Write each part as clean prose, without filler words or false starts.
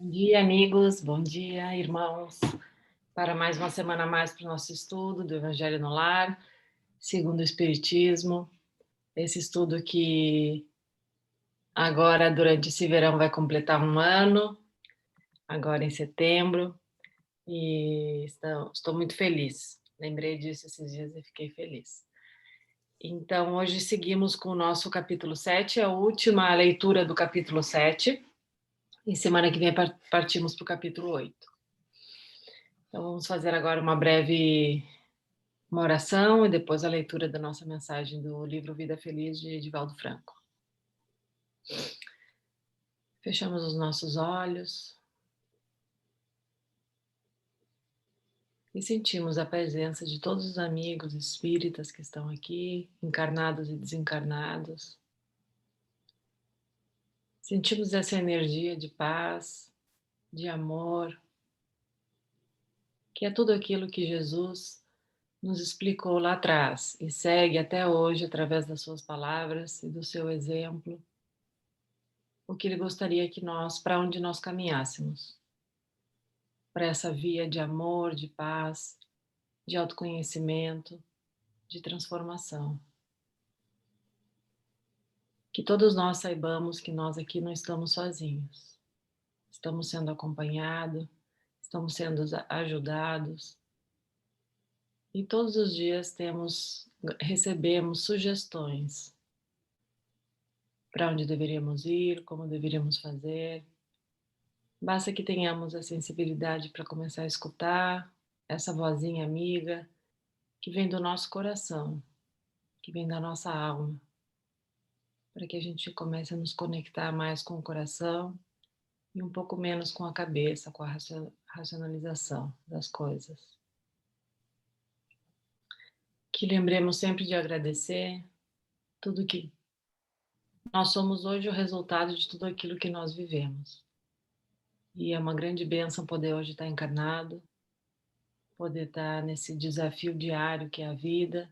Bom dia, amigos. Bom dia, irmãos. Para mais uma semana a mais para o nosso estudo do Evangelho no Lar, segundo o Espiritismo. Esse estudo que agora, durante esse verão, vai completar um ano, agora em setembro, e estou muito feliz. Lembrei disso esses dias e fiquei feliz. Então, hoje seguimos com o nosso capítulo 7, a última leitura do capítulo 7, e semana que vem partimos para o capítulo 8. Então, vamos fazer agora uma oração e depois a leitura da nossa mensagem do livro Vida Feliz de Edivaldo Franco. Fechamos os nossos olhos e sentimos a presença de todos os amigos espíritas que estão aqui, encarnados e desencarnados. Sentimos essa energia de paz, de amor, que é tudo aquilo que Jesus nos explicou lá atrás e segue até hoje através das suas palavras e do seu exemplo, o que ele gostaria que para onde nós caminhássemos, para essa via de amor, de paz, de autoconhecimento, de transformação. Que todos nós saibamos que nós aqui não estamos sozinhos. Estamos sendo acompanhados, estamos sendo ajudados. E todos os dias recebemos sugestões para onde deveríamos ir, como deveríamos fazer. Basta que tenhamos a sensibilidade para começar a escutar essa vozinha amiga que vem do nosso coração, que vem da nossa alma, para que a gente comece a nos conectar mais com o coração e um pouco menos com a cabeça, com a racionalização das coisas. Que lembremos sempre de agradecer tudo que nós somos hoje, o resultado de tudo aquilo que nós vivemos. E é uma grande bênção poder hoje estar encarnado, poder estar nesse desafio diário que é a vida,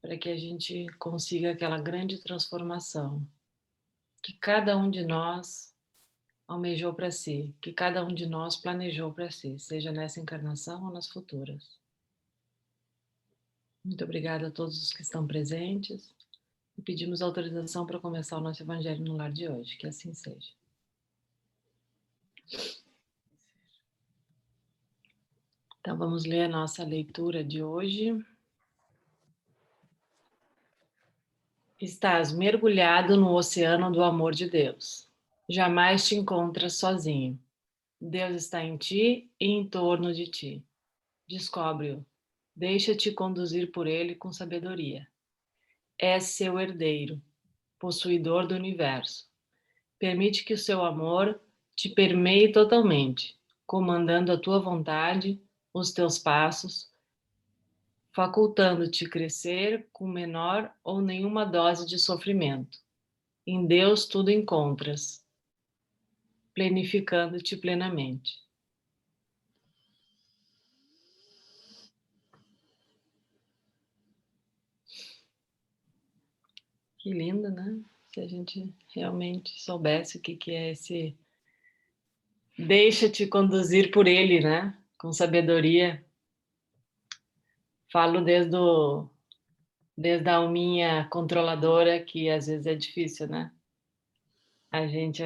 para que a gente consiga aquela grande transformação que cada um de nós almejou para si, que cada um de nós planejou para si, seja nessa encarnação ou nas futuras. Muito obrigada a todos os que estão presentes e pedimos autorização para começar o nosso Evangelho no Lar de hoje, que assim seja. Então vamos ler a nossa leitura de hoje. Estás mergulhado no oceano do amor de Deus. Jamais te encontras sozinho. Deus está em ti e em torno de ti. Descobre-o. Deixa-te conduzir por ele com sabedoria. És seu herdeiro, possuidor do universo. Permite que o seu amor te permeie totalmente, comandando a tua vontade, os teus passos, facultando-te crescer com menor ou nenhuma dose de sofrimento. Em Deus tudo encontras, planificando-te plenamente. Que lindo, né? Se a gente realmente soubesse o que é esse deixa-te conduzir por ele, né? Com sabedoria. Falo desde a alminha controladora, que às vezes é difícil, né? A gente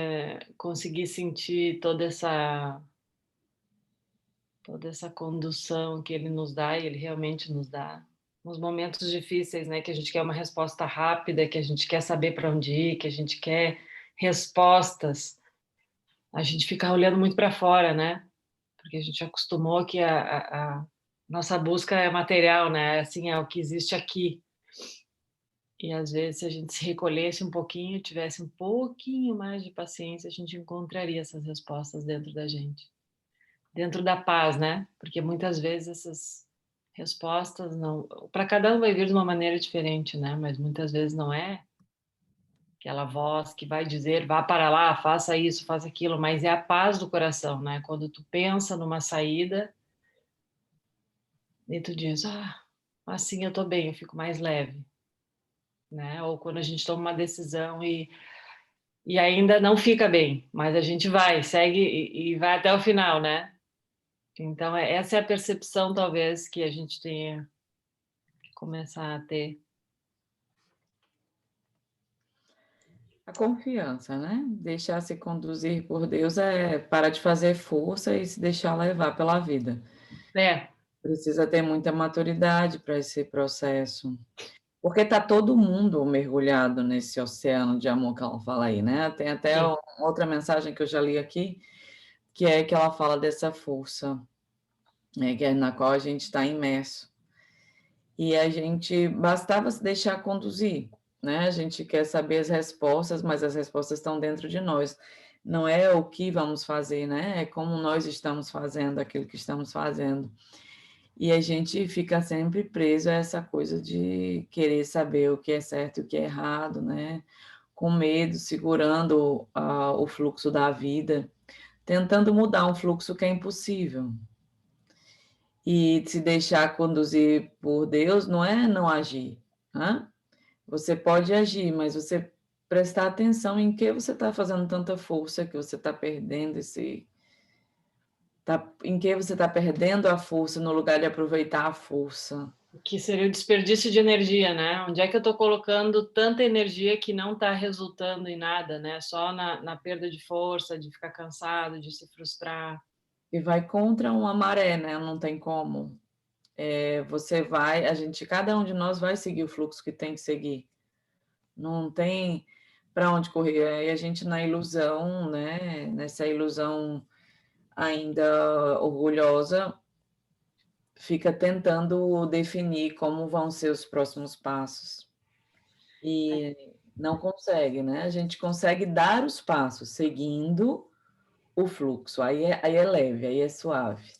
conseguir sentir toda essa condução que ele nos dá, e ele realmente nos dá. Nos momentos difíceis, né? Que a gente quer uma resposta rápida, que a gente quer saber para onde ir, que a gente quer respostas. A gente fica olhando muito para fora, né? Porque a gente acostumou que a nossa busca é material, né? Assim, é o que existe aqui. E às vezes, se a gente se recolhesse um pouquinho, tivesse um pouquinho mais de paciência, a gente encontraria essas respostas dentro da gente. Dentro da paz, né? Porque muitas vezes essas respostas não. Para cada um vai vir de uma maneira diferente, né? Mas muitas vezes não é aquela voz que vai dizer, vá para lá, faça isso, faça aquilo, mas é a paz do coração, né? Quando tu pensa numa saída e tu diz, assim eu tô bem, eu fico mais leve, né? Ou quando a gente toma uma decisão e e ainda não fica bem, mas a gente vai, segue e vai até o final, né? Então, essa é a percepção, talvez, que a gente tenha que começar a ter. A confiança, né? Deixar se conduzir por Deus é parar de fazer força e se deixar levar pela vida. É, Precisa ter muita maturidade para esse processo. Porque está todo mundo mergulhado nesse oceano de amor que ela fala aí, né? Tem até sim. outra mensagem que eu já li aqui, que é que ela fala dessa força, né, que é na qual a gente está imerso. E a gente bastava se deixar conduzir, né? A gente quer saber as respostas, mas as respostas estão dentro de nós. Não é o que vamos fazer, né? É como nós estamos fazendo aquilo que estamos fazendo. E a gente fica sempre preso a essa coisa de querer saber o que é certo e o que é errado, né? Com medo, segurando o fluxo da vida, tentando mudar um fluxo que é impossível. E se deixar conduzir por Deus não é não agir, né? Você pode agir, mas você prestar atenção em que você está fazendo tanta força, que você está perdendo em que você está perdendo a força no lugar de aproveitar a força. Que seria o desperdício de energia, né? Onde é que eu estou colocando tanta energia que não está resultando em nada, né? Só na perda de força, de ficar cansado, de se frustrar. E vai contra uma maré, né? Não tem como. Você vai, cada um de nós vai seguir o fluxo que tem que seguir. Não tem para onde correr. Aí a gente na ilusão, né? Nessa ilusão ainda orgulhosa, fica tentando definir como vão ser os próximos passos. E não consegue, né? A gente consegue dar os passos seguindo o fluxo. Aí é leve, aí é suave.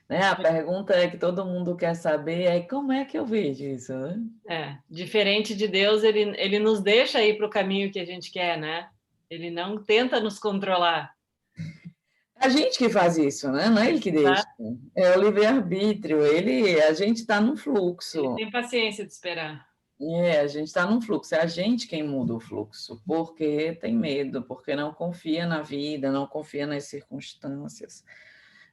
Né? A pergunta é que todo mundo quer saber é como é que eu vejo isso, né? Diferente de Deus, ele nos deixa ir para o caminho que a gente quer, né? Ele não tenta nos controlar. A gente que faz isso, né? Não é ele que Tá? deixa. É o livre-arbítrio. A gente está num Ele fluxo. tem paciência de esperar. A gente está num fluxo. É a gente quem muda o fluxo, porque tem medo, porque não confia na vida, não confia nas circunstâncias,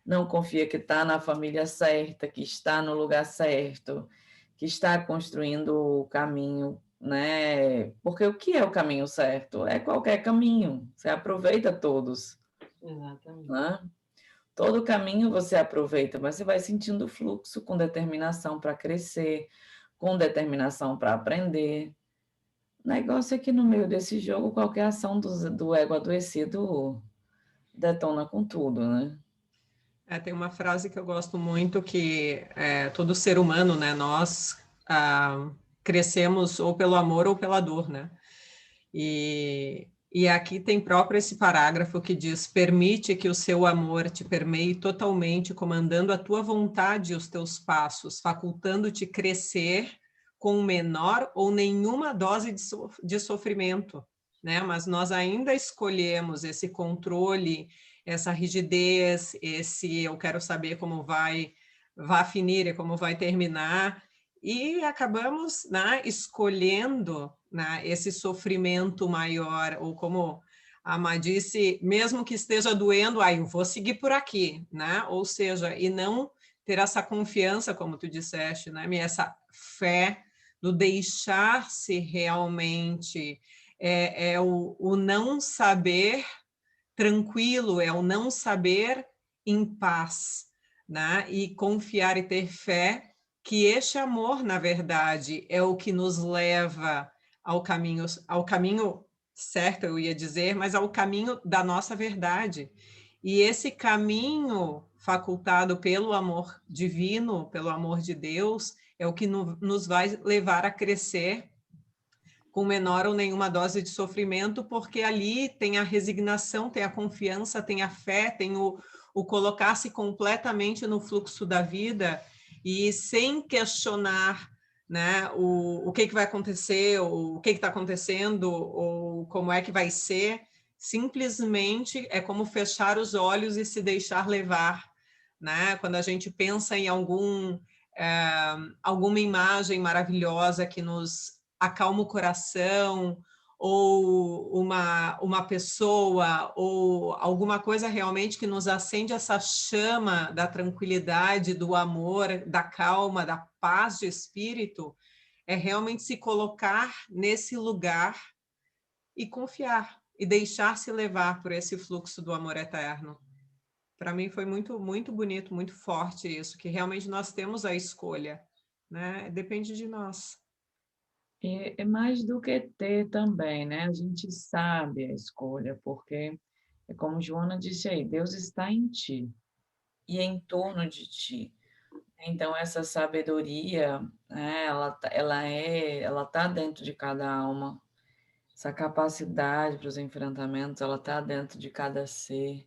não confia que está na família certa, que está no lugar certo, que está construindo o caminho, né? Porque o que é o caminho certo? É qualquer caminho. Você aproveita todos, Exatamente. né? Todo caminho você aproveita, mas você vai sentindo o fluxo com determinação para crescer, com determinação para aprender. O negócio é que no meio desse jogo, qualquer ação do ego adoecido detona com tudo, né? Tem uma frase que eu gosto muito que todo ser humano, né, nós crescemos ou pelo amor ou pela dor, né? E aqui tem próprio esse parágrafo que diz: permite que o seu amor te permeie totalmente, comandando a tua vontade e os teus passos, facultando-te crescer com menor ou nenhuma dose de sofrimento, né? Mas nós ainda escolhemos esse controle, essa rigidez, esse eu quero saber como vai finir e como vai terminar, e acabamos, né, escolhendo, né, esse sofrimento maior, ou como a Má disse, mesmo que esteja doendo, eu vou seguir por aqui, né? Ou seja, e não ter essa confiança, como tu disseste, né, essa fé do deixar-se realmente, é o não saber tranquilo, é o não saber em paz, né? E confiar e ter fé que este amor, na verdade, é o que nos leva ao caminho certo, eu ia dizer, mas ao caminho da nossa verdade. E esse caminho facultado pelo amor divino, pelo amor de Deus, é o que nos vai levar a crescer com menor ou nenhuma dose de sofrimento, porque ali tem a resignação, tem a confiança, tem a fé, tem o colocar-se completamente no fluxo da vida e sem questionar, né, o que vai acontecer, ou o que está acontecendo, ou como é que vai ser. Simplesmente é como fechar os olhos e se deixar levar, né? Quando a gente pensa em alguma imagem maravilhosa que nos acalma o coração, ou uma pessoa, ou alguma coisa realmente que nos acende essa chama da tranquilidade, do amor, da calma, da paz de espírito, é realmente se colocar nesse lugar e confiar, e deixar-se levar por esse fluxo do amor eterno. Para mim foi muito, muito bonito, muito forte isso, que realmente nós temos a escolha, né? Depende de nós. É mais do que ter também, né? A gente sabe a escolha, porque é como Joana disse aí, Deus está em ti e em torno de ti. Então, essa sabedoria, né, ela tá dentro de cada alma. Essa capacidade para os enfrentamentos, ela tá dentro de cada ser.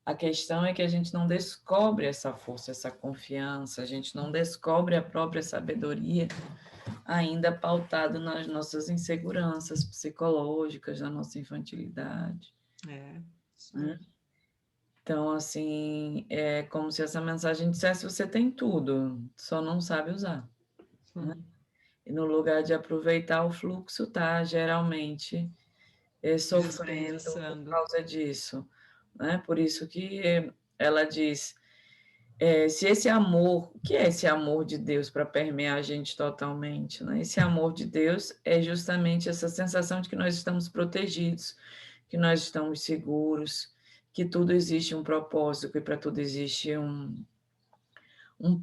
A questão é que a gente não descobre essa força, essa confiança, a gente não descobre a própria sabedoria, ainda pautado nas nossas inseguranças psicológicas, na nossa infantilidade. Né? Então, assim, é como se essa mensagem dissesse: você tem tudo, só não sabe usar. Né? E no lugar de aproveitar o fluxo, tá geralmente sofrendo por causa disso. Né? Por isso que ela diz, se esse amor, o que é esse amor de Deus para permear a gente totalmente? Né? Esse amor de Deus é justamente essa sensação de que nós estamos protegidos, que nós estamos seguros, que tudo existe um propósito, que para tudo existe um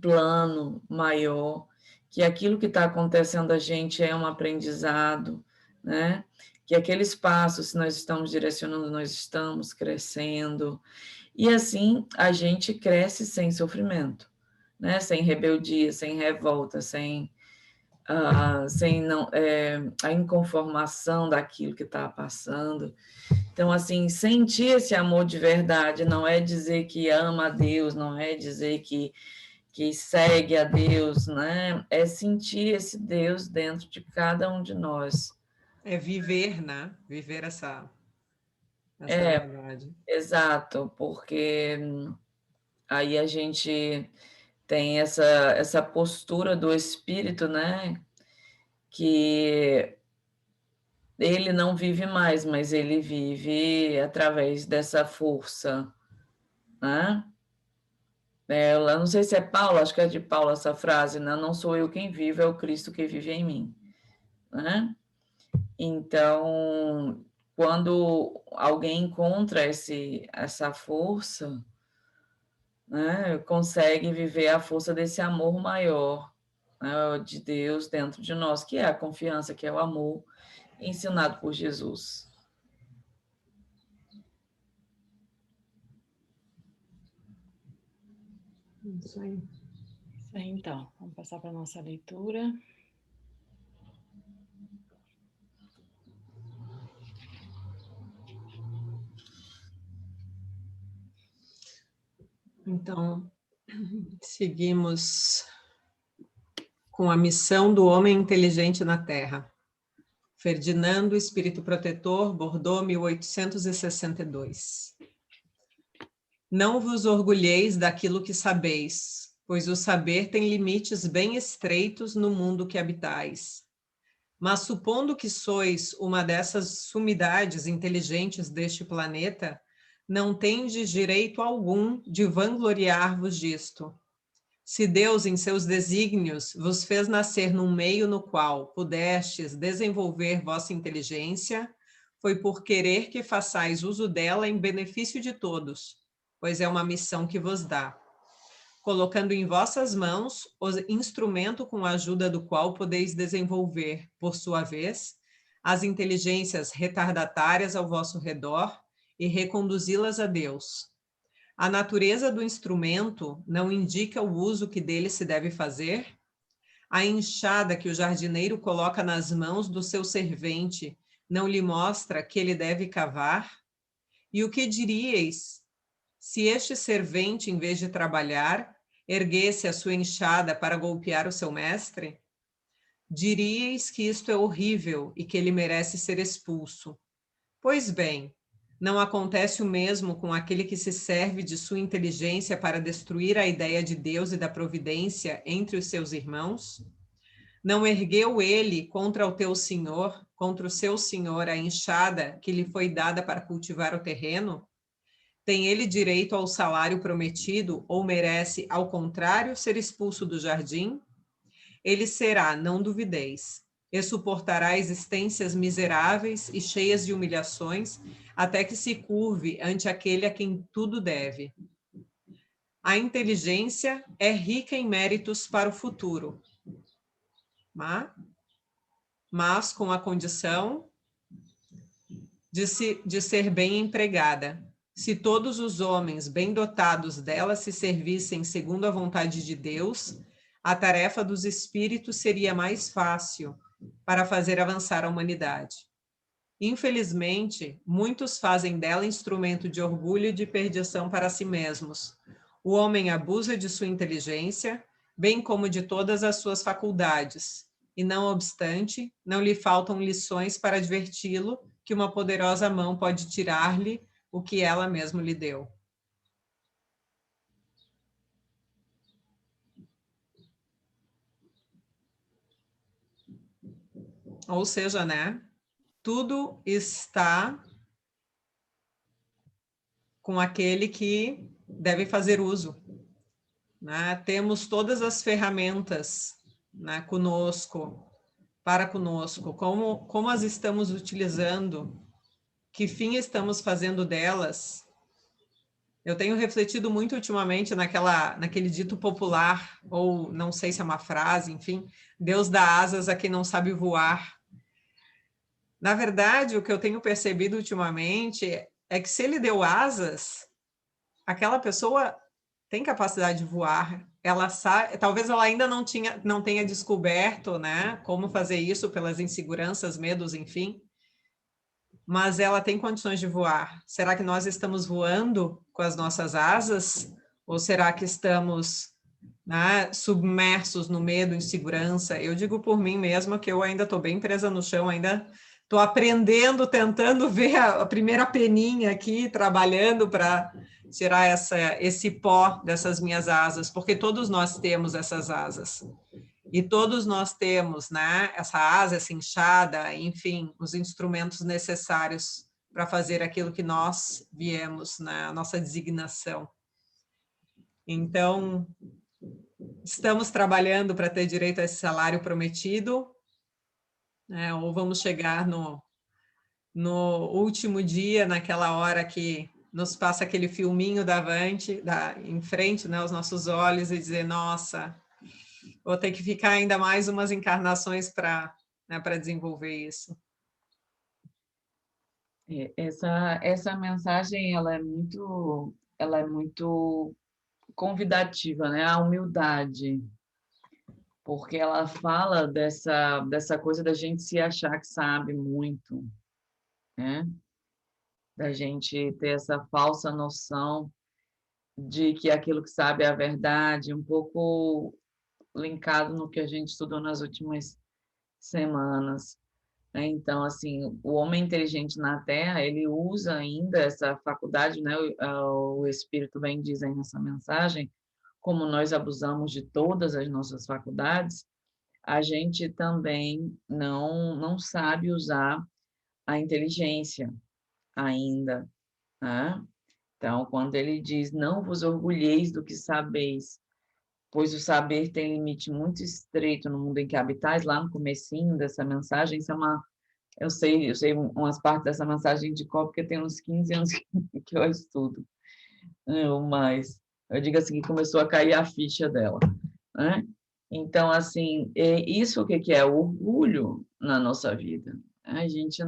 plano maior, que aquilo que está acontecendo a gente é um aprendizado, né? Que aqueles passos, se nós estamos direcionando, nós estamos crescendo, e assim a gente cresce sem sofrimento, né? Sem rebeldia, sem revolta, sem a inconformação daquilo que está passando. Então, assim, sentir esse amor de verdade não é dizer que ama a Deus, não é dizer que segue a Deus, né? É sentir esse Deus dentro de cada um de nós. É viver, né? Viver essa verdade. Exato, porque aí a gente tem essa postura do espírito, né? Que ele não vive mais, mas ele vive através dessa força, né? Eu não sei se é Paulo, acho que é de Paulo essa frase, né? Não sou eu quem vive, é o Cristo que vive em mim, né? Então, quando alguém encontra essa força, né, consegue viver a força desse amor maior, né, de Deus dentro de nós, que é a confiança, que é o amor ensinado por Jesus. Isso aí. Isso aí, então. Vamos passar para a nossa leitura. Então, seguimos com a missão do homem inteligente na Terra. Ferdinando, Espírito Protetor, Bordeaux, 1862. Não vos orgulheis daquilo que sabeis, pois o saber tem limites bem estreitos no mundo que habitais. Mas supondo que sois uma dessas sumidades inteligentes deste planeta, não tendes direito algum de vangloriar-vos disto. Se Deus, em seus desígnios, vos fez nascer num meio no qual pudestes desenvolver vossa inteligência, foi por querer que façais uso dela em benefício de todos, pois é uma missão que vos dá. Colocando em vossas mãos o instrumento com a ajuda do qual podeis desenvolver, por sua vez, as inteligências retardatárias ao vosso redor e reconduzi-las a Deus. A natureza do instrumento não indica o uso que dele se deve fazer? A enxada que o jardineiro coloca nas mãos do seu servente não lhe mostra que ele deve cavar? E o que diríeis se este servente, em vez de trabalhar, erguesse a sua enxada para golpear o seu mestre? Diríeis que isto é horrível e que ele merece ser expulso. Pois bem, não acontece o mesmo com aquele que se serve de sua inteligência para destruir a ideia de Deus e da providência entre os seus irmãos? Não ergueu ele contra o teu Senhor, contra o seu senhor a enxada que lhe foi dada para cultivar o terreno? Tem ele direito ao salário prometido ou merece, ao contrário, ser expulso do jardim? Ele será, não duvideis, e suportará existências miseráveis e cheias de humilhações, até que se curve ante aquele a quem tudo deve. A inteligência é rica em méritos para o futuro, mas com a condição de ser bem empregada. Se todos os homens bem dotados dela se servissem segundo a vontade de Deus, a tarefa dos espíritos seria mais fácil para fazer avançar a humanidade. Infelizmente, muitos fazem dela instrumento de orgulho e de perdição para si mesmos. O homem abusa de sua inteligência, bem como de todas as suas faculdades, e não obstante, não lhe faltam lições para adverti-lo que uma poderosa mão pode tirar-lhe o que ela mesma lhe deu. Ou seja, né? Tudo está com aquele que deve fazer uso, né? Temos todas as ferramentas, né, para conosco, como as estamos utilizando, que fim estamos fazendo delas. Eu tenho refletido muito ultimamente naquele dito popular, ou não sei se é uma frase, enfim, Deus dá asas a quem não sabe voar. Na verdade, o que eu tenho percebido ultimamente é que se ele deu asas, aquela pessoa tem capacidade de voar. Ela sabe, talvez ela ainda não tenha descoberto, né, como fazer isso pelas inseguranças, medos, enfim, mas ela tem condições de voar. Será que nós estamos voando com as nossas asas? Ou será que estamos, né, submersos no medo, insegurança? Eu digo por mim mesma que eu ainda estou bem presa no chão, ainda estou aprendendo, tentando ver a primeira peninha aqui, trabalhando para tirar esse pó dessas minhas asas, porque todos nós temos essas asas. E todos nós temos, né, essa asa, essa enxada, enfim, os instrumentos necessários para fazer aquilo que nós viemos, né, a nossa designação. Então, estamos trabalhando para ter direito a esse salário prometido, né, ou vamos chegar no último dia, naquela hora que nos passa aquele filminho em frente, né, aos nossos olhos, e dizer, nossa, vou ter que ficar ainda mais umas encarnações para, né, para desenvolver isso. Essa mensagem ela é muito convidativa, né? A humildade, porque ela fala dessa coisa da gente se achar que sabe muito, né? Da gente ter essa falsa noção de que aquilo que sabe é a verdade, um pouco linkado no que a gente estudou nas últimas semanas. Então, assim, o homem inteligente na Terra, ele usa ainda essa faculdade, né? O Espírito bem diz aí nessa mensagem, como nós abusamos de todas as nossas faculdades, a gente também não sabe usar a inteligência ainda, né? Então, quando ele diz, não vos orgulheis do que sabeis, pois o saber tem limite muito estreito no mundo em que habitais, lá no comecinho dessa mensagem, isso é eu sei umas partes dessa mensagem de cor, porque tem uns 15 anos que eu estudo, mas eu digo assim, que começou a cair a ficha dela, né? Então, assim, isso o que é orgulho na nossa vida? A gente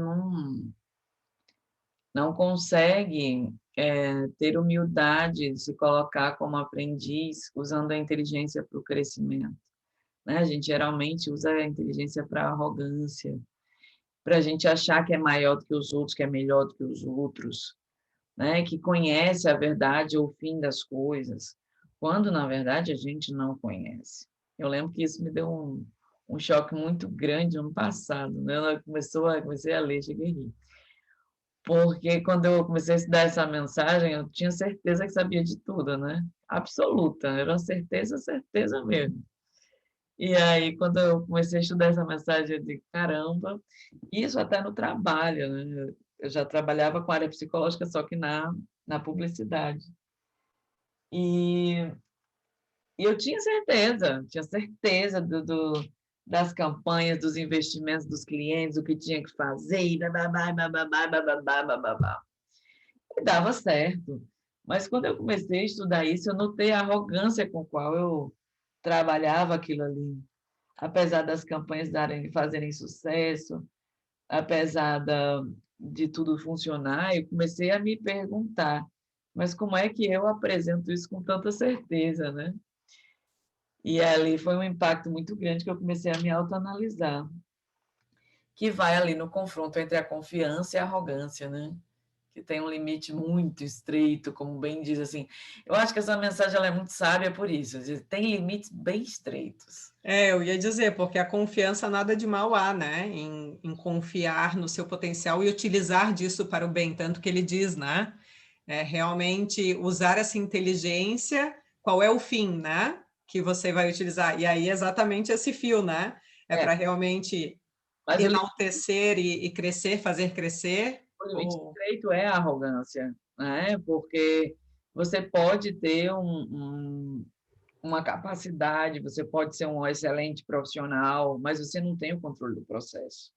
não consegue ter humildade de se colocar como aprendiz usando a inteligência para o crescimento, né? A gente geralmente usa a inteligência para arrogância, para a gente achar que é maior do que os outros, que é melhor do que os outros, né? Que conhece a verdade ou o fim das coisas, quando, na verdade, a gente não conhece. Eu lembro que isso me deu um choque muito grande no passado, né? Eu comecei a ler, cheguei a rir. Porque quando eu comecei a estudar essa mensagem, eu tinha certeza que sabia de tudo, né? Absoluta, era uma certeza mesmo. E aí, quando eu comecei a estudar essa mensagem, eu disse, caramba, isso até no trabalho, né? Eu já trabalhava com área psicológica, só que na publicidade. E eu tinha certeza das campanhas, dos investimentos dos clientes, o que tinha que fazer, e bababá, bababá, bababá, bababá. E dava certo. Mas quando eu comecei a estudar isso, eu notei a arrogância com a qual eu trabalhava aquilo ali. Apesar das campanhas fazerem sucesso, apesar de tudo funcionar, eu comecei a me perguntar, mas como é que eu apresento isso com tanta certeza, né? E ali foi um impacto muito grande que eu comecei a me autoanalisar, que vai ali no confronto entre a confiança e a arrogância, né? Que tem um limite muito estreito, como bem diz assim. Eu acho que essa mensagem ela é muito sábia por isso, tem limites bem estreitos. Eu ia dizer, porque a confiança nada de mal há, né? Em confiar no seu potencial e utilizar disso para o bem, tanto que ele diz, né? Realmente usar essa inteligência, qual é o fim, né? Que você vai utilizar. E aí, exatamente esse fio, né? Para realmente Mas enaltecer e crescer, fazer crescer. o limite estreito é a arrogância, né? Porque você pode ter uma capacidade, você pode ser um excelente profissional, mas você não tem o controle do processo,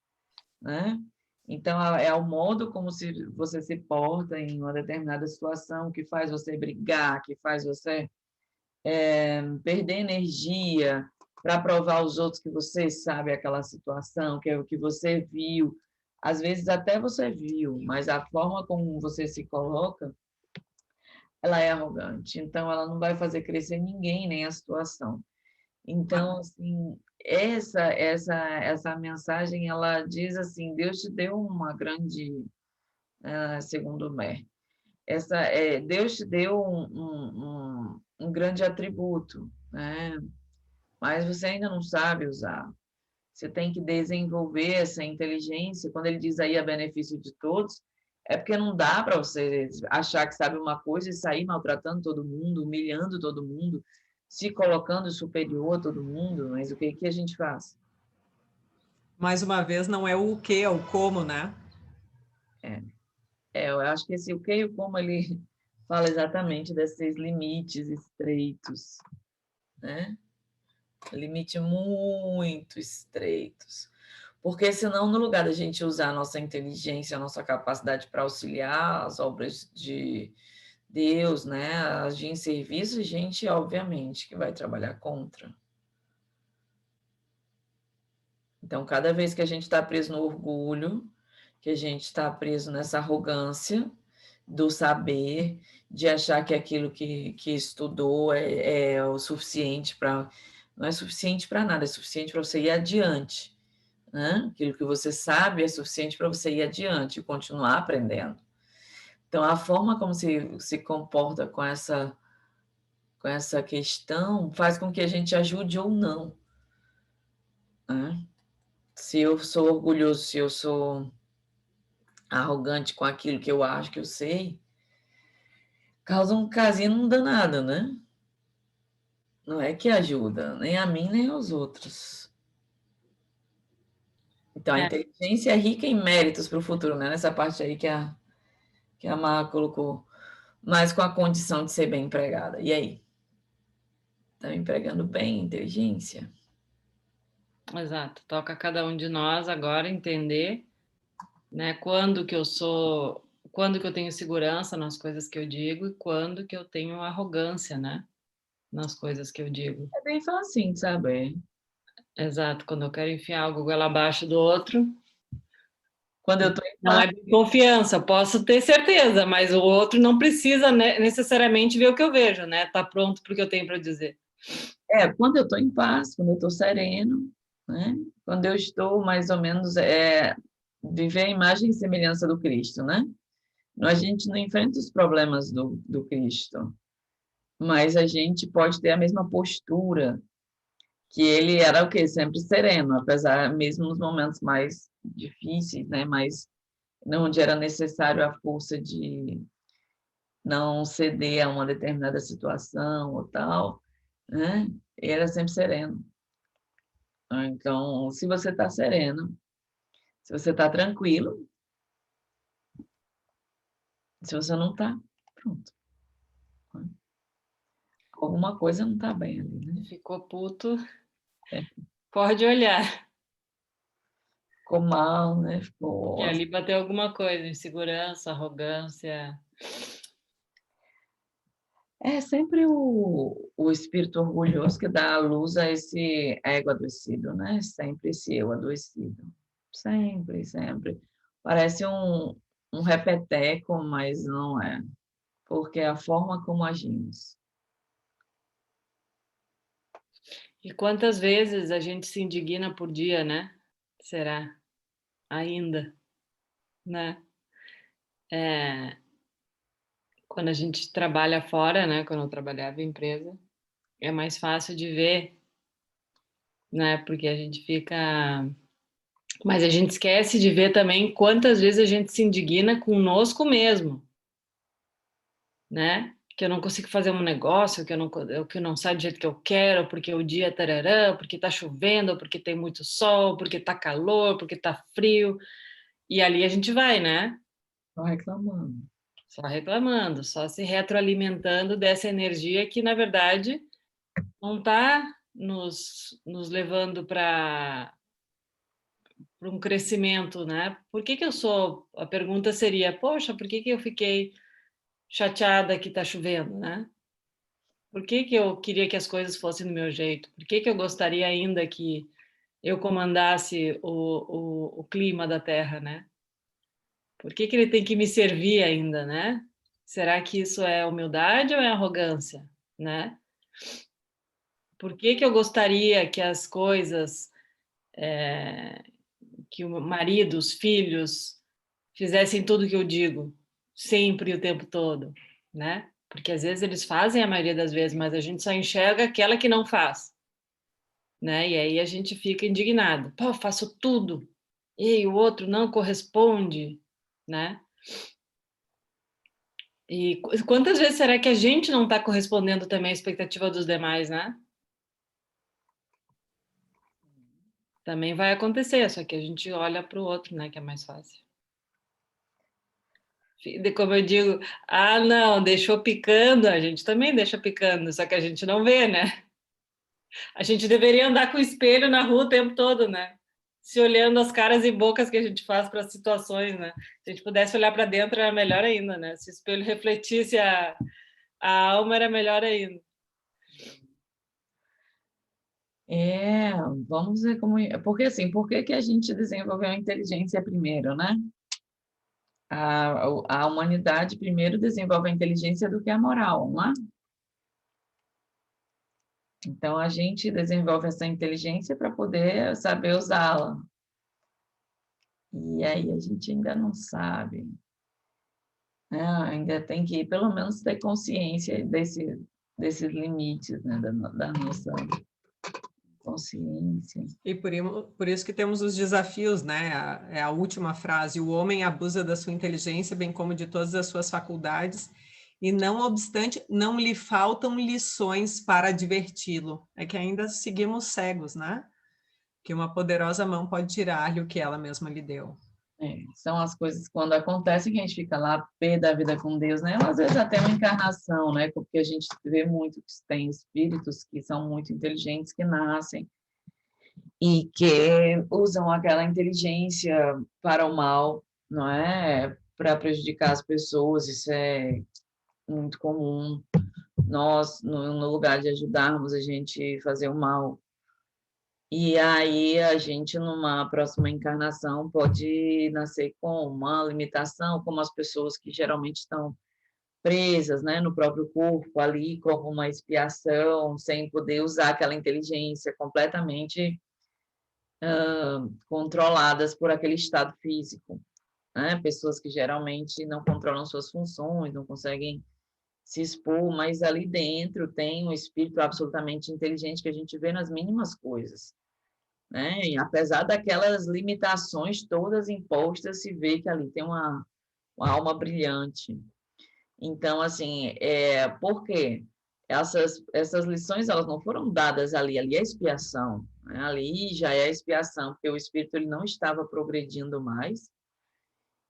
né? Então, é o modo como você se porta em uma determinada situação que faz você brigar, que faz você perder energia para provar aos outros que você sabe aquela situação, que é o que você viu. Às vezes até você viu, mas a forma como você se coloca, ela é arrogante. Então, ela não vai fazer crescer ninguém, nem a situação. Então, assim, essa mensagem, ela diz assim, Deus te deu uma grande, segundo Mer, Deus te deu um grande atributo, né? Mas você ainda não sabe usar. Você tem que desenvolver essa inteligência. Quando ele diz aí a benefício de todos, é porque não dá para você achar que sabe uma coisa e sair maltratando todo mundo, humilhando todo mundo, se colocando superior a todo mundo. Mas o que a gente faz? Mais uma vez, não é o que, é o como, né? Eu acho que esse o que e o como ele fala exatamente desses limites estreitos, né? Limite muito estreitos. Porque senão, no lugar da gente usar a nossa inteligência, a nossa capacidade para auxiliar as obras de Deus, né, agir em serviço, a gente, obviamente, que vai trabalhar contra. Então, cada vez que a gente está preso no orgulho, que a gente está preso nessa arrogância do saber, de achar que aquilo que estudou é o suficiente para... Não é suficiente para nada, é suficiente para você ir adiante. Né? Aquilo que você sabe é suficiente para você ir adiante e continuar aprendendo. Então, a forma como se comporta com essa questão faz com que a gente ajude ou não. Né? Se eu sou orgulhoso, se eu sou arrogante com aquilo que eu acho que eu sei, causa um casinho danado, né? Não é que ajuda, nem a mim, nem aos outros. Então, a inteligência é rica em méritos para o futuro, né? Nessa parte aí que a Mar colocou, mas com a condição de ser bem empregada. E aí? Está empregando bem a inteligência? Exato. Toca a cada um de nós agora entender, né, quando que eu tenho segurança nas coisas que eu digo e quando que eu tenho arrogância, né, nas coisas que eu digo. É bem fácil de saber. Exato. Quando eu quero enfiar algo goela abaixo do outro, Quando eu estou em não é paz. confiança, posso ter certeza, mas o outro não precisa, né, necessariamente ver o que eu vejo, né? Tá pronto para o que eu tenho para dizer. Quando eu estou em paz, quando eu estou sereno, né? Quando eu estou mais ou menos viver a imagem e semelhança do Cristo, né? A gente não enfrenta os problemas do Cristo, mas a gente pode ter a mesma postura que ele era o quê? Sempre sereno, apesar mesmo nos momentos mais difíceis, né? Mas onde era necessário a força de não ceder a uma determinada situação ou tal, né? Ele era sempre sereno. Então, se você está sereno, se você está tranquilo, se você não está, pronto. Alguma coisa não está bem ali, né? Ficou puto, É. pode olhar. Ficou mal, né? Que ali bateu alguma coisa, insegurança, arrogância. É sempre o espírito orgulhoso que dá a luz a esse ego adoecido, né? Sempre esse eu adoecido. Sempre, sempre. Parece um repeteco, mas não é. Porque é a forma como agimos. E quantas vezes a gente se indigna por dia, né? Será? Ainda, né? Quando a gente trabalha fora, né? Quando eu trabalhava em empresa, é mais fácil de ver, né? Porque a gente fica... Mas a gente esquece de ver também quantas vezes a gente se indigna conosco mesmo, né? Que eu não consigo fazer um negócio, que eu não sai do jeito que eu quero, porque o dia é tararã, porque tá chovendo, porque tem muito sol, porque tá calor, porque tá frio. E ali a gente vai, né? Só reclamando. Só reclamando, só se retroalimentando dessa energia que, na verdade, não está nos levando para um crescimento, né? Por que que eu sou... A pergunta seria, poxa, por que que eu fiquei chateada que está chovendo, né? Por que que eu queria que as coisas fossem do meu jeito? Por que que eu gostaria ainda que eu comandasse o clima da Terra, né? Por que que ele tem que me servir ainda, né? Será que isso é humildade ou é arrogância, né? Por que que eu gostaria que as coisas, que o marido, os filhos, fizessem tudo o que eu digo, sempre o tempo todo, né? Porque às vezes eles fazem a maioria das vezes, mas a gente só enxerga aquela que não faz, né? E aí a gente fica indignado. Pô, faço tudo. E o outro não corresponde, né? E quantas vezes será que a gente não está correspondendo também à expectativa dos demais, né? Também vai acontecer, só que a gente olha para o outro, né? Que é mais fácil. Como eu digo, ah, não, deixou picando, a gente também deixa picando, só que a gente não vê, né? A gente deveria andar com o espelho na rua o tempo todo, né? Se olhando as caras e bocas que a gente faz para as situações, né? Se a gente pudesse olhar para dentro, era melhor ainda, né? Se o espelho refletisse a alma, era melhor ainda. Vamos ver como... Porque assim, por que que a gente desenvolveu a inteligência primeiro, né? A humanidade primeiro desenvolve a inteligência do que a moral, não é? Então, a gente desenvolve essa inteligência para poder saber usá-la. E aí a gente ainda não sabe, né? Ainda tem que, pelo menos, ter consciência desses limites, né? Da nossa consciência. E por isso que temos os desafios, né? É a última frase: o homem abusa da sua inteligência, bem como de todas as suas faculdades, e não obstante, não lhe faltam lições para adverti-lo. É que ainda seguimos cegos, né? Que uma poderosa mão pode tirar-lhe o que ela mesma lhe deu. São as coisas quando acontecem que a gente fica lá, pé da vida com Deus, né? Ou às vezes até uma encarnação, né? Porque a gente vê muito que tem espíritos que são muito inteligentes, que nascem e que usam aquela inteligência para o mal, não é? Para prejudicar as pessoas, isso é muito comum. Nós, no lugar de ajudarmos, a gente fazer o mal. E aí a gente, numa próxima encarnação, pode nascer com uma limitação, como as pessoas que geralmente estão presas, né, no próprio corpo, ali como uma expiação, sem poder usar aquela inteligência completamente controladas por aquele estado físico, né? Pessoas que geralmente não controlam suas funções, não conseguem se expor, mas ali dentro tem um espírito absolutamente inteligente que a gente vê nas mínimas coisas, né? E apesar daquelas limitações todas impostas, se vê que ali tem uma alma brilhante. Então, assim, por quê? essas lições, elas não foram dadas ali é expiação, né? Ali já é expiação, porque o espírito ele não estava progredindo mais,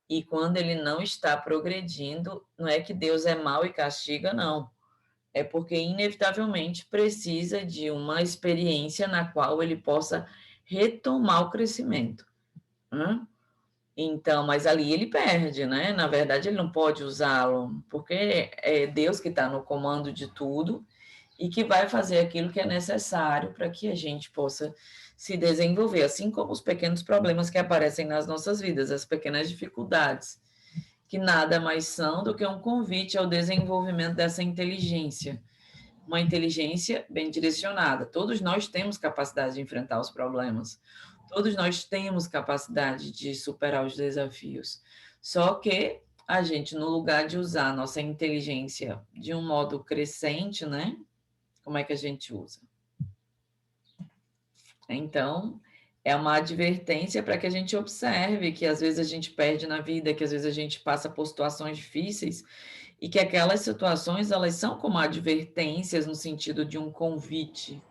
e quando ele não está progredindo, não é que Deus é mau e castiga, não. É porque, inevitavelmente, precisa de uma experiência na qual ele possa retomar o crescimento. Né? Então, mas ali ele perde, né? Na verdade, ele não pode usá-lo, porque é Deus que está no comando de tudo e que vai fazer aquilo que é necessário para que a gente possa se desenvolver, assim como os pequenos problemas que aparecem nas nossas vidas, as pequenas dificuldades, que nada mais são do que um convite ao desenvolvimento dessa inteligência, uma inteligência bem direcionada. Todos nós temos capacidade de enfrentar os problemas, todos nós temos capacidade de superar os desafios, só que a gente, no lugar de usar a nossa inteligência de um modo crescente, né? Como é que a gente usa? Então, é uma advertência para que a gente observe que às vezes a gente perde na vida, que às vezes a gente passa por situações difíceis e que aquelas situações, elas são como advertências no sentido de um convite,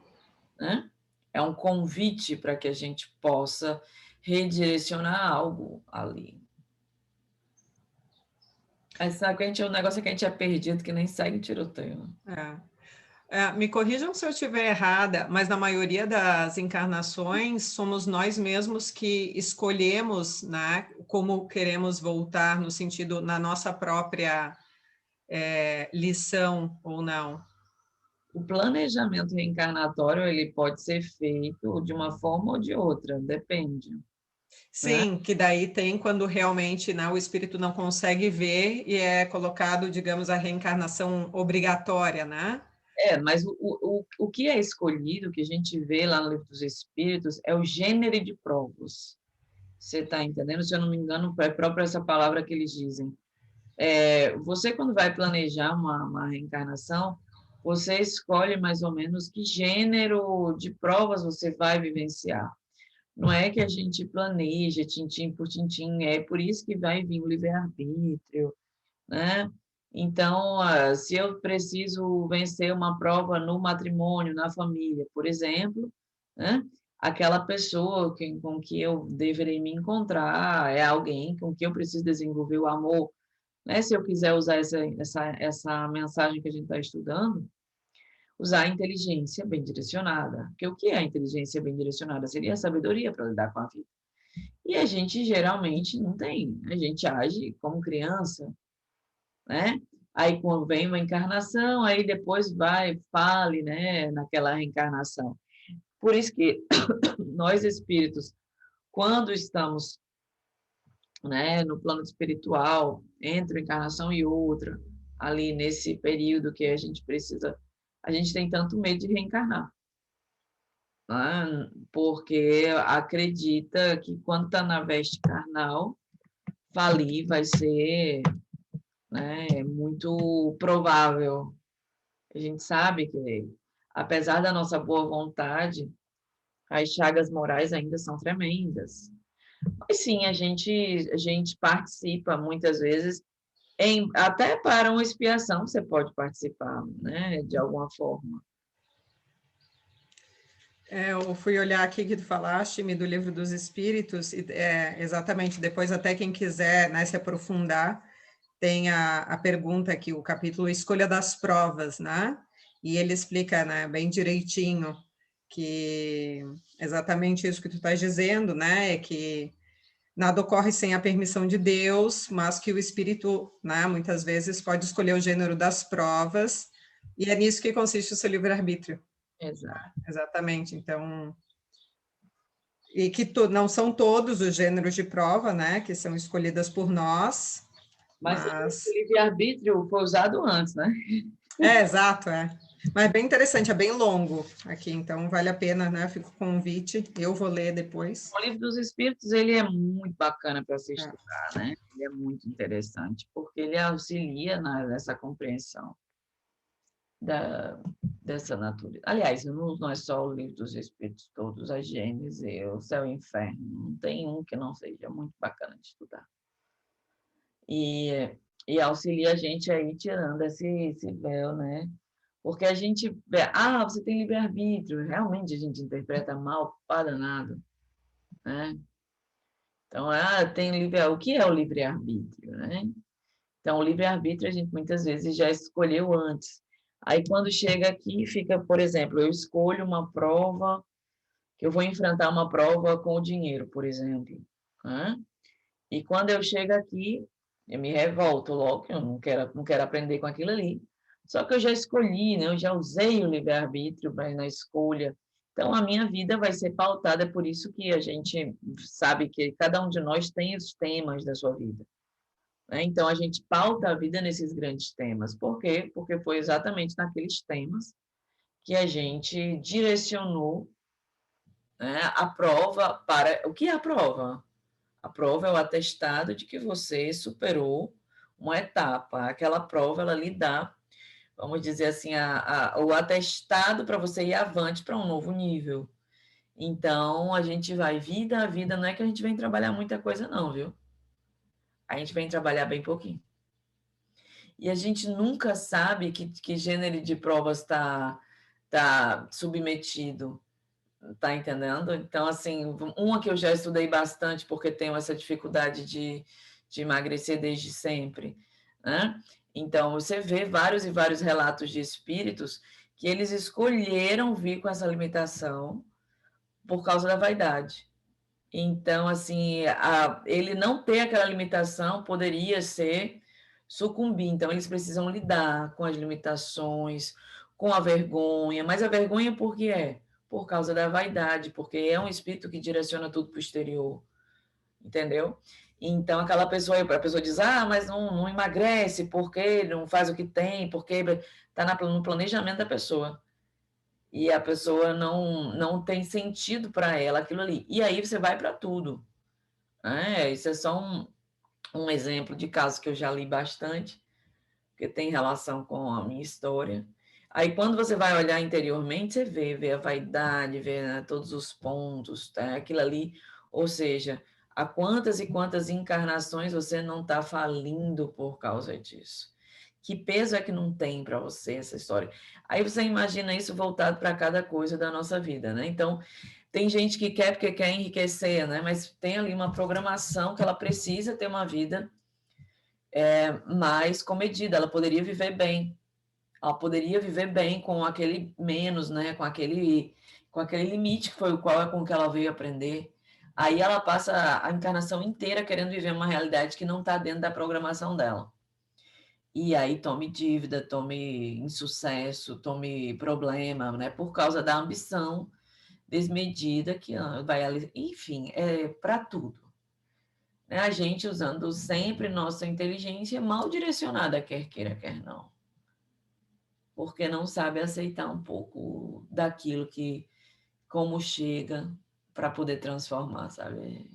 né? É um convite para que a gente possa redirecionar algo ali. Mas sabe que a gente, o negócio é que a gente é perdido, que nem segue tiroteio. Me corrijam se eu estiver errada, mas na maioria das encarnações somos nós mesmos que escolhemos, né, como queremos voltar, no sentido, na nossa própria lição ou não. O planejamento reencarnatório ele pode ser feito de uma forma ou de outra, depende. Sim, Né? que daí tem quando realmente, né, o espírito não consegue ver e é colocado, digamos, a reencarnação obrigatória, né? Mas o que é escolhido, o que a gente vê lá no Livro dos Espíritos, é o gênero de provas. Você está entendendo? Se eu não me engano, é própria essa palavra que eles dizem. Você, quando vai planejar uma reencarnação, você escolhe mais ou menos que gênero de provas você vai vivenciar. Não é que a gente planeja tintim por tintim, é por isso que vai vir o livre-arbítrio, né? Então, se eu preciso vencer uma prova no matrimônio, na família, por exemplo, né? Aquela pessoa com que eu deverei me encontrar é alguém com que eu preciso desenvolver o amor, né? Se eu quiser usar essa mensagem que a gente está estudando, usar a inteligência bem direcionada. Porque o que é a inteligência bem direcionada? Seria a sabedoria para lidar com a vida. E a gente geralmente não tem, a gente age como criança, né? Aí quando vem uma encarnação, aí depois vai, fale, né, naquela reencarnação. Por isso que nós espíritos, quando estamos, né, no plano espiritual, entre uma encarnação e outra, ali nesse período que a gente precisa, a gente tem tanto medo de reencarnar, né? Porque acredita que quando está na veste carnal, falir vai ser, né, muito provável. A gente sabe que, apesar da nossa boa vontade, as chagas morais ainda são tremendas. Mas sim, a gente participa muitas vezes, até para uma expiação você pode participar, né, de alguma forma. Eu fui olhar aqui que tu falaste-me do Livro dos Espíritos, e exatamente, depois até quem quiser, né, se aprofundar, tem a pergunta aqui, o capítulo Escolha das Provas, né? E ele explica, né, bem direitinho que exatamente isso que tu estás dizendo, né, é que nada ocorre sem a permissão de Deus, mas que o espírito, né, muitas vezes pode escolher o gênero das provas, e é nisso que consiste o seu livre-arbítrio. Exato. Exatamente, então... E que não são todos os gêneros de prova, né, que são escolhidas por nós, Mas o livre-arbítrio foi usado antes, né? Exato, é. Mas é bem interessante, é bem longo aqui, então vale a pena, né? Fica o convite, eu vou ler depois. O Livro dos Espíritos, ele é muito bacana para se estudar, né? Ele é muito interessante, porque ele auxilia nessa compreensão dessa natureza. Aliás, não é só o Livro dos Espíritos todos, a Gênese, o Céu e o Inferno, não tem um que não seja muito bacana de estudar. E auxilia a gente aí tirando esse véu, né? Porque a gente você tem livre-arbítrio, realmente a gente interpreta mal para danado, né? Então, tem o que é o livre-arbítrio, né? Então, o livre-arbítrio a gente muitas vezes já escolheu antes. Aí, quando chega aqui, fica, por exemplo, eu escolho uma prova, que eu vou enfrentar uma prova com o dinheiro, por exemplo, né? E quando eu chego aqui, eu me revolto logo, eu não quero aprender com aquilo ali. Só que eu já escolhi, né? Eu já usei o livre-arbítrio na escolha. Então, a minha vida vai ser pautada, é por isso que a gente sabe que cada um de nós tem os temas da sua vida, né? Então, a gente pauta a vida nesses grandes temas. Por quê? Porque foi exatamente naqueles temas que a gente direcionou, né, a prova para... O que é a prova? A prova é o atestado de que você superou uma etapa. Aquela prova, ela lhe dá, vamos dizer assim, o atestado para você ir avante para um novo nível. Então, a gente vai vida a vida, não é que a gente vem trabalhar muita coisa não, viu? A gente vem trabalhar bem pouquinho. E a gente nunca sabe que gênero de provas tá submetido, tá entendendo? Então, assim, uma que eu já estudei bastante, porque tenho essa dificuldade de emagrecer desde sempre, né? Então, você vê vários e vários relatos de espíritos que eles escolheram vir com essa limitação por causa da vaidade. Então, assim, ele não ter aquela limitação poderia ser sucumbir. Então, eles precisam lidar com as limitações, com a vergonha. Mas a vergonha por que é? Por causa da vaidade, porque é um espírito que direciona tudo para o exterior, entendeu? Então, aquela pessoa, a pessoa diz, mas não emagrece, porque não faz o que tem, porque está no planejamento da pessoa. E a pessoa não tem sentido para ela aquilo ali. E aí você vai para tudo. Isso é só um exemplo de caso que eu já li bastante, que tem relação com a minha história. Aí, quando você vai olhar interiormente, você vê a vaidade, vê, né, todos os pontos, tá? Aquilo ali. Ou seja, há quantas e quantas encarnações você não está falindo por causa disso? Que peso é que não tem para você essa história? Aí você imagina isso voltado para cada coisa da nossa vida, né? Então, tem gente que quer porque quer enriquecer, né? Mas tem ali uma programação que ela precisa ter uma vida mais comedida, ela poderia viver bem. Ela poderia viver bem com aquele menos, né? Com aquele limite que foi o qual é com que ela veio aprender. Aí ela passa a encarnação inteira querendo viver uma realidade que não está dentro da programação dela. E aí tome dívida, tome insucesso, tome problema, né? Por causa da ambição desmedida que vai ali. Enfim, é para tudo. Né? A gente usando sempre nossa inteligência mal direcionada, quer queira, quer não. Porque não sabe aceitar um pouco daquilo que, como chega, para poder transformar, sabe?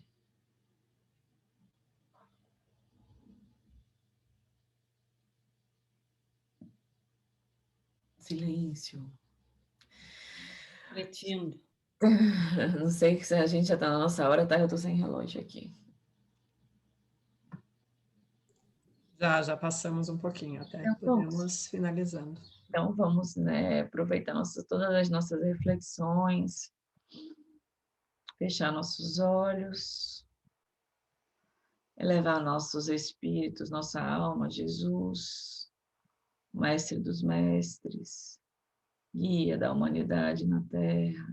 Silêncio. Refletindo. Não sei se a gente já está na nossa hora, tá? Eu estou sem relógio aqui. Já passamos um pouquinho até, Então, podemos finalizando. Então, vamos, né, aproveitar todas as nossas reflexões, fechar nossos olhos, elevar nossos espíritos, nossa alma, Jesus, Mestre dos Mestres, guia da humanidade na Terra,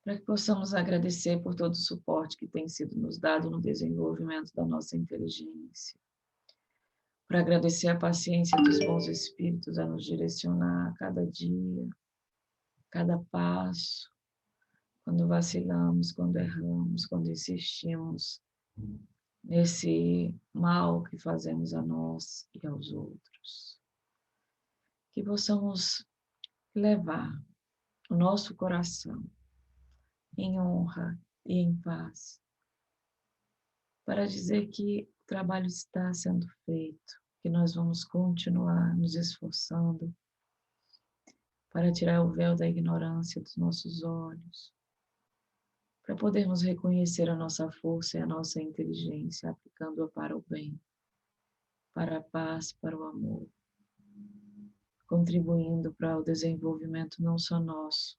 para que possamos agradecer por todo o suporte que tem sido nos dado no desenvolvimento da nossa inteligência, para agradecer a paciência dos bons espíritos a nos direcionar a cada dia, cada passo, quando vacilamos, quando erramos, quando insistimos nesse mal que fazemos a nós e aos outros. Que possamos levar o nosso coração em honra e em paz, para dizer que o trabalho está sendo feito, que nós vamos continuar nos esforçando para tirar o véu da ignorância dos nossos olhos, para podermos reconhecer a nossa força e a nossa inteligência, aplicando-a para o bem, para a paz, para o amor. contribuindo para o desenvolvimento não só nosso,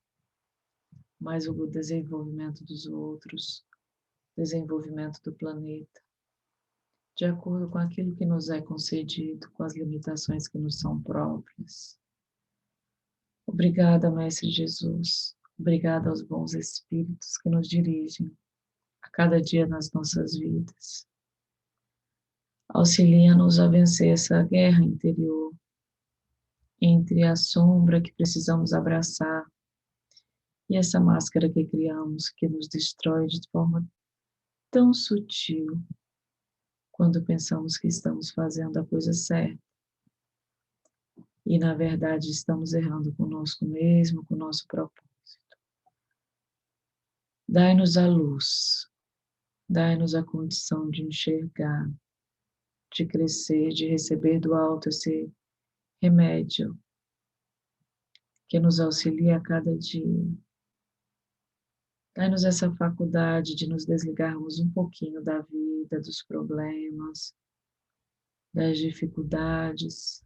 mas o desenvolvimento dos outros, desenvolvimento do planeta, de acordo com aquilo que nos é concedido, com as limitações que nos são próprias. Obrigada, Mestre Jesus. Obrigada aos bons espíritos que nos dirigem a cada dia nas nossas vidas. Auxilia-nos a vencer essa guerra interior entre a sombra que precisamos abraçar e essa máscara que criamos, que nos destrói de forma tão sutil quando pensamos que estamos fazendo a coisa certa. E, na verdade, estamos errando conosco mesmo, com o nosso propósito. Dai-nos a luz, dai-nos a condição de enxergar, de crescer, de receber do alto esse remédio que nos auxilia a cada dia. Dai-nos essa faculdade de nos desligarmos um pouquinho da vida, dos problemas, das dificuldades,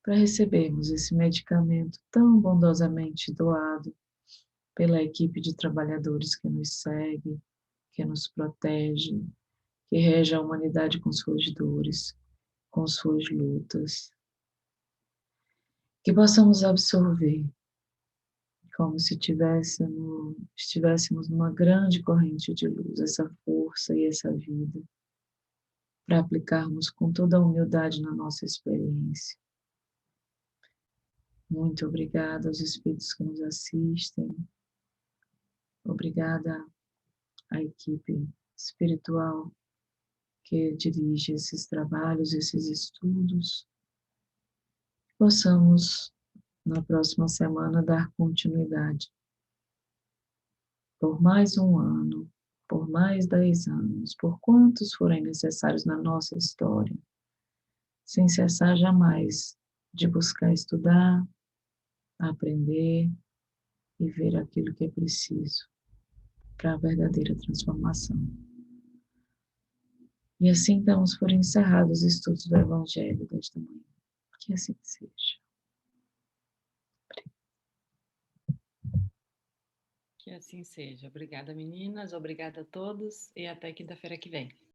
para recebermos esse medicamento tão bondosamente doado pela equipe de trabalhadores que nos segue, que nos protege, que rege a humanidade com suas dores, com suas lutas. Que possamos absorver, como se estivéssemos numa grande corrente de luz, essa força e essa vida, para aplicarmos com toda a humildade na nossa experiência. Muito obrigada aos espíritos que nos assistem. Obrigada à equipe espiritual que dirige esses trabalhos, esses estudos. Possamos, na próxima semana, dar continuidade. Por mais um ano, por mais 10 anos, por quantos forem necessários na nossa história, sem cessar jamais de buscar estudar, aprender e ver aquilo que é preciso para a verdadeira transformação. E assim damos por encerrados os estudos do Evangelho desta manhã. Que assim seja. Que assim seja. Obrigada, meninas. Obrigada a todos e até quinta-feira que vem.